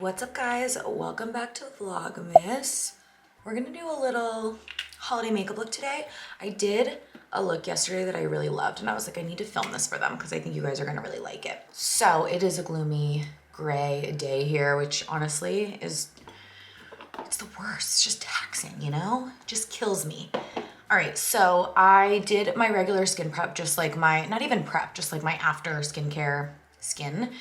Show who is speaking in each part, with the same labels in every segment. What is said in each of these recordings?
Speaker 1: What's up guys? Welcome back to Vlogmas. We're gonna do a little holiday makeup look today. I did a look yesterday that I really loved and I was like, I need to film this for them because I think you guys are gonna really like it. So it is a gloomy gray day here, which honestly it's the worst. It's just taxing, you know? It just kills me. All right, so I did my regular skin prep, just like my, not even prep, just like my after skincare skin.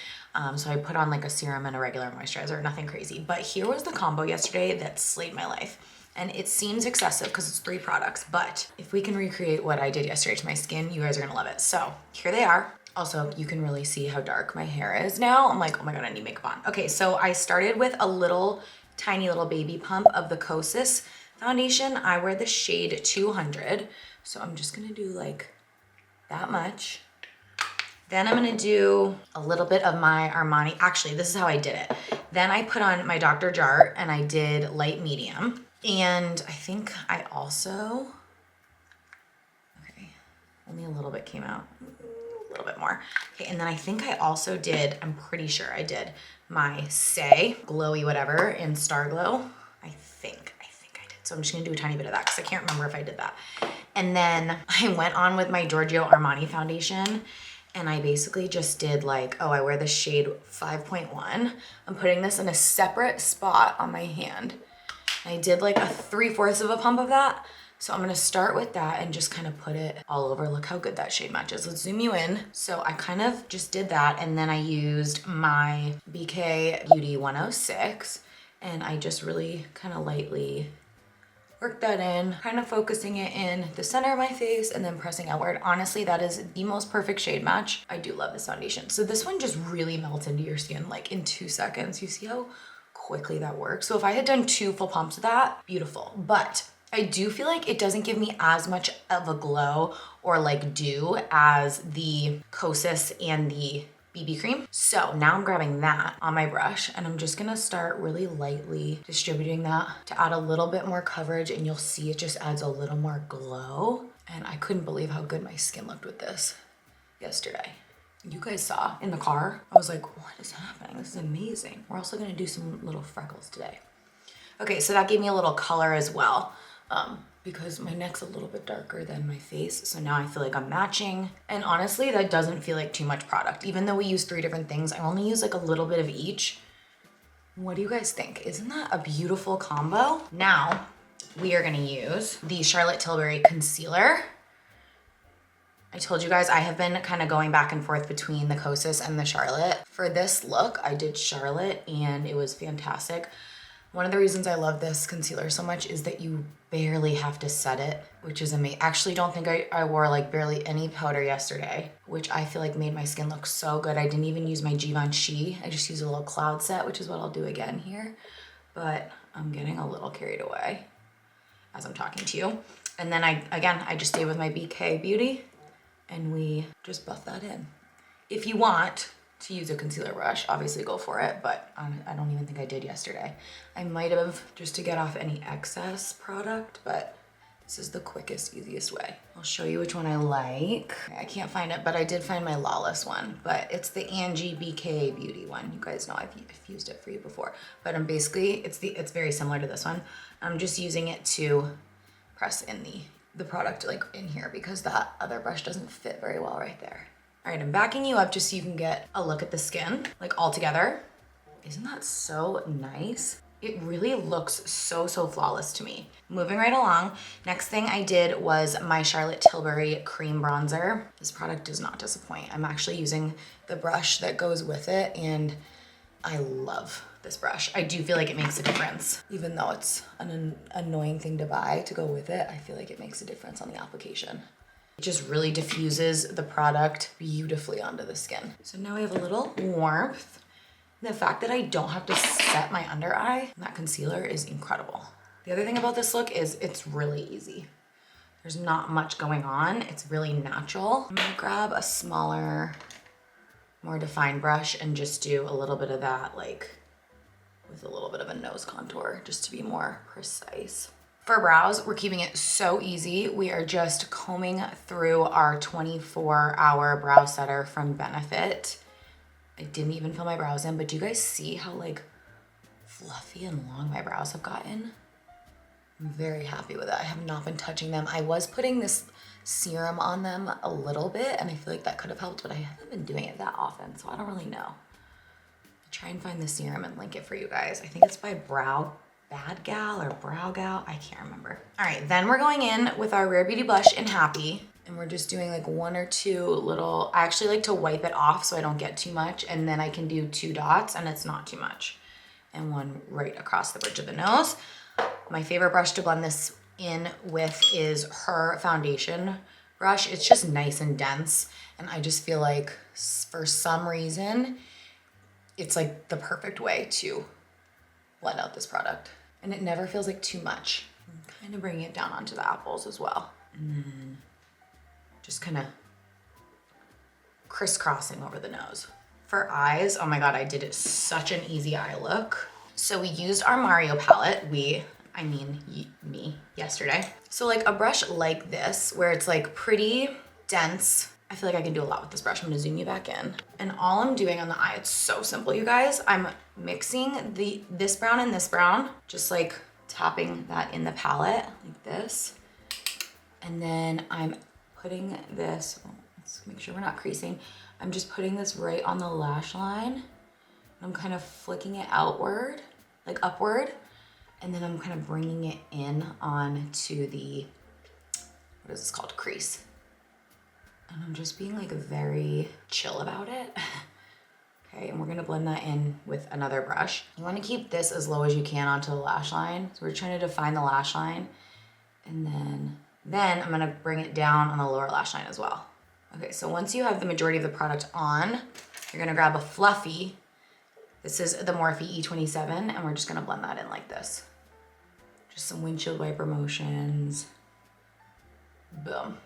Speaker 1: So I put on like a serum and a regular moisturizer, nothing crazy. But here was the combo yesterday that slayed my life. And it seems excessive because it's 3 products, but if we can recreate what I did yesterday to my skin, you guys are gonna love it. So here they are. Also, you can really see how dark my hair is now. I'm like, oh my God, I need makeup on. Okay, so I started with a little, tiny little baby pump of the Kosas foundation. I wear the shade 200. So I'm just gonna do like that much. Then I'm gonna do a little bit of my Armani. Actually, this is how I did it. Then I put on my Dr. Jart and I did light medium. And I think I also, okay, only a little bit came out, a little bit more. Okay, and then I think I also did, I'm pretty sure I did my Say Glowy whatever in Star Glow. I think I did. So I'm just gonna do a tiny bit of that because I can't remember if I did that. And then I went on with my Giorgio Armani foundation. And I basically just did like, oh, I wear the shade 5.1. I'm putting this in a separate spot on my hand. I did like a 3/4 of a pump of that. So I'm gonna start with that and just kind of put it all over. Look how good that shade matches. Let's zoom you in. So I kind of just did that. And then I used my BK Beauty 106. And I just really kind of lightly work that in, kind of focusing it in the center of my face and then pressing outward. Honestly, that is the most perfect shade match. I do love this foundation. So this one just really melts into your skin like in 2 seconds. You see how quickly that works? So if I had done 2 full pumps of that, beautiful. But I do feel like it doesn't give me as much of a glow or like dew as the Kosas and the BB cream. So now I'm grabbing that on my brush and I'm just gonna start really lightly distributing that to add a little bit more coverage, and you'll see it just adds a little more glow. And I couldn't believe how good my skin looked with this yesterday. You guys saw in the car, I was like, what is happening? This is amazing. We're also gonna do some little freckles today. Okay, so that gave me a little color as well. Because my neck's a little bit darker than my face. So now I feel like I'm matching. And honestly, that doesn't feel like too much product. Even though we use 3 different things, I only use like a little bit of each. What do you guys think? Isn't that a beautiful combo? Now, we are gonna use the Charlotte Tilbury Concealer. I told you guys I have been kind of going back and forth between the Kosas and the Charlotte. For this look, I did Charlotte and it was fantastic. One of the reasons I love this concealer so much is that you barely have to set it, which is amazing. Actually, don't think I wore like barely any powder yesterday, which I feel like made my skin look so good. I didn't even use my Givenchy. I just used a little cloud set, which is what I'll do again here. But I'm getting a little carried away as I'm talking to you. And then I just stay with my BK Beauty and we just buff that in. If you want to use a concealer brush, obviously go for it, but I don't even think I did yesterday. I might have just to get off any excess product, but this is the quickest, easiest way. I'll show you which one I like. I can't find it, but I did find my Lawless one, but it's the Angie BK Beauty one. You guys know I've used it for you before, but I'm basically, it's very similar to this one. I'm just using it to press in the product like in here because that other brush doesn't fit very well right there. All right, I'm backing you up just so you can get a look at the skin, like all together. Isn't that so nice? It really looks so flawless to me. Moving right along, next thing I did was my Charlotte Tilbury Cream Bronzer. This product does not disappoint. I'm actually using the brush that goes with it, and I love this brush. I do feel like it makes a difference. Even though it's an annoying thing to buy to go with it, I feel like it makes a difference on the application. It just really diffuses the product beautifully onto the skin. So now I have a little warmth. The fact that I don't have to set my under eye, that concealer is incredible. The other thing about this look is it's really easy. There's not much going on. It's really natural. I'm gonna grab a smaller, more defined brush and just do a little bit of that, like with a little bit of a nose contour, just to be more precise. For brows, we're keeping it so easy. We are just combing through our 24-hour brow setter from Benefit. I didn't even fill my brows in, but do you guys see how like fluffy and long my brows have gotten. I'm very happy with it. I have not been touching them. I was putting this serum on them a little bit and I feel like that could have helped, but I haven't been doing it that often, so I don't really know. I'll try and find the serum and link it for you guys. I think it's by Brow Bad Gal or Brow Gal. I can't remember. All right, then we're going in with our Rare Beauty blush in Happy. And we're just doing like one or two little, I actually like to wipe it off so I don't get too much. And then I can do 2 dots and it's not too much. And one right across the bridge of the nose. My favorite brush to blend this in with is her foundation brush. It's just nice and dense. And I just feel like for some reason, it's like the perfect way to blend out this product. And it never feels like too much. I'm kind of bringing it down onto the apples as well. And then just kind of crisscrossing over the nose. For eyes, oh my God, I did it such an easy eye look. So we used our Mario palette. I mean me, yesterday. So like a brush like this, where it's like pretty dense. I feel like I can do a lot with this brush. I'm gonna zoom you back in. And all I'm doing on the eye, it's so simple, you guys. I'm mixing this brown and this brown, just like tapping that in the palette like this. And then I'm putting this, let's make sure we're not creasing. I'm just putting this right on the lash line. I'm kind of flicking it outward, like upward. And then I'm kind of bringing it in onto the, what is this called, crease. And I'm just being like very chill about it. Okay, and we're gonna blend that in with another brush. You wanna keep this as low as you can onto the lash line. So we're trying to define the lash line. And then I'm gonna bring it down on the lower lash line as well. Okay, so once you have the majority of the product on, you're gonna grab a fluffy. This is the Morphe E27, and we're just gonna blend that in like this. Just some windshield wiper motions. Boom.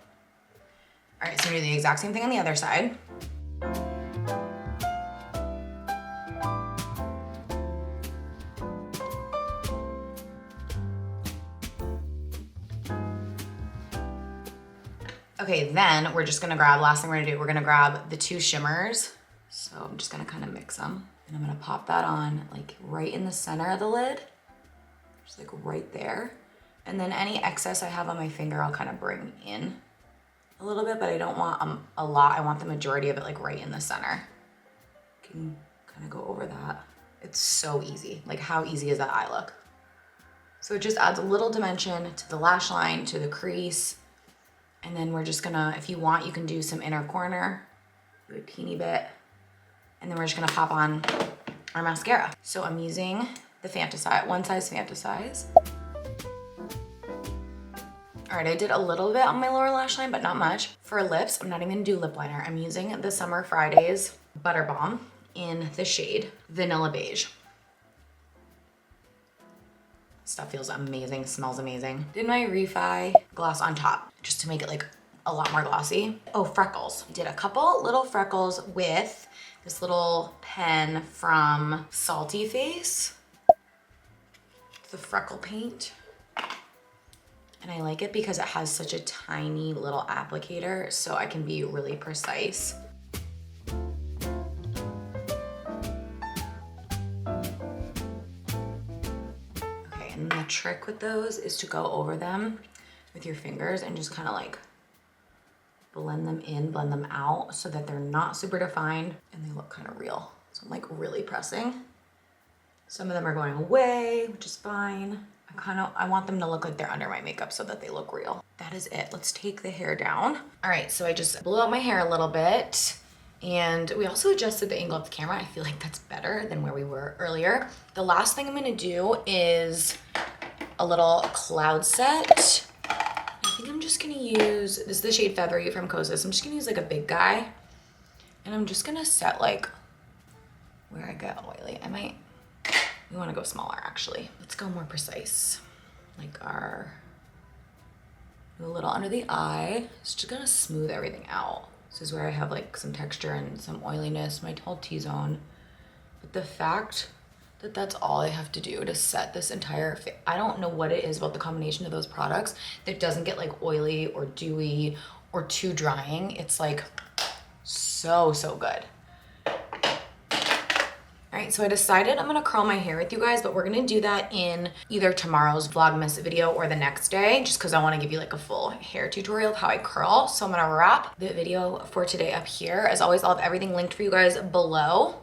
Speaker 1: All right, so we're gonna do the exact same thing on the other side. Okay, then we're just gonna grab, last thing we're gonna do, we're gonna grab the 2 shimmers. So I'm just gonna kind of mix them. And I'm gonna pop that on like right in the center of the lid. Just like right there. And then any excess I have on my finger, I'll kind of bring in a little bit, but I don't want a lot. I want the majority of it like right in the center. Can kind of go over that. It's so easy. Like how easy is that eye look? So it just adds a little dimension to the lash line, to the crease. And then we're just gonna, if you want, you can do some inner corner, do a teeny bit. And then we're just gonna pop on our mascara. So I'm using the Fantasize, One Size Fantasize. All right, I did a little bit on my lower lash line, but not much. For lips, I'm not even gonna do lip liner. I'm using the Summer Fridays Butter Balm in the shade Vanilla Beige. Stuff feels amazing, smells amazing. Did my Refi gloss on top, just to make it like a lot more glossy. Oh, freckles. I did a couple little freckles with this little pen from Salty Face. The freckle paint. And I like it because it has such a tiny little applicator, so I can be really precise. Okay, and the trick with those is to go over them with your fingers and just kind of like blend them in, blend them out so that they're not super defined and they look kind of real. So I'm like really pressing. Some of them are going away, which is fine. I want them to look like they're under my makeup so that they look real. That is it. Let's take the hair down. All right, so I just blew out my hair a little bit and we also adjusted the angle of the camera. I feel like that's better than where we were earlier. The last thing I'm gonna do is a little cloud set. I think I'm just gonna use, this is the shade Feathery from Kosas. I'm just gonna use like a big guy. And I'm just gonna set like where I get oily. We wanna go smaller actually. Let's go more precise. Like do a little under the eye. Just gonna smooth everything out. This is where I have like some texture and some oiliness, my whole T-zone. But the fact that that's all I have to do to set this entire face. I don't know what it is about the combination of those products that doesn't get like oily or dewy or too drying. It's like so good. All right, so I decided I'm gonna curl my hair with you guys, but we're gonna do that in either tomorrow's Vlogmas video or the next day, just because I want to give you like a full hair tutorial of how I curl. So I'm gonna wrap the video for today up here. As always, I'll have everything linked for you guys below.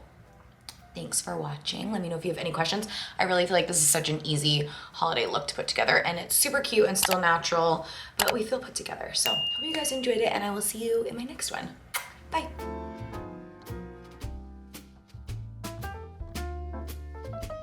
Speaker 1: Thanks for watching. Let me know if you have any questions. I really feel like this is such an easy holiday look to put together, and it's super cute and still natural, but we feel put together. So hope you guys enjoyed it, and I will see you in my next one. Bye.